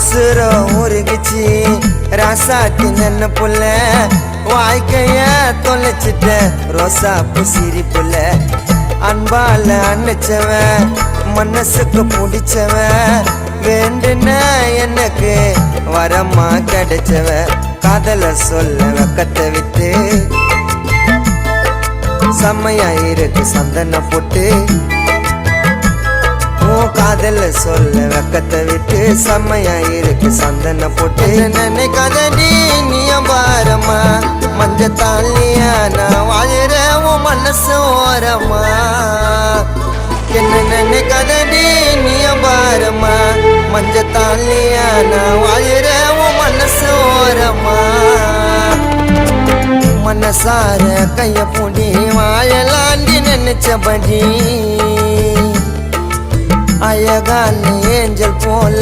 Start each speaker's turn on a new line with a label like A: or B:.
A: உசுர உருகிச்சு ராசாத்தி நன்ன புள்ள வாழ்க்கைய தொலைச்சிட்ட ரோசாப்பு சிரிப்புல அன்பால அன்னிச்சவன் மனசுக்கு பிடிச்சவன் வேண்டுன எனக்கு வரமா கிடைச்சவ காதல சொல்ல வெக்கத்தை விட்டு செம்மையா இருக்கு சந்தன போட்டு காதல சொல்ல வெக்கத்தை விட்டு செம்மையா இருக்கு சந்தன போட்டு நினைக்காதடி நீ பாரமா மஞ்ச தாலியா நான் வாழற உன் மனசு ஓரமா என்ன நினைக்காதடி நீ பாரமா மஞ்ச தாலியா நான் வாழற உன் மனசு ஓரமா மனசார கைய பூடி வாழலாண்டி நினைச்சபடி அழகான ஏஞ்சல் போல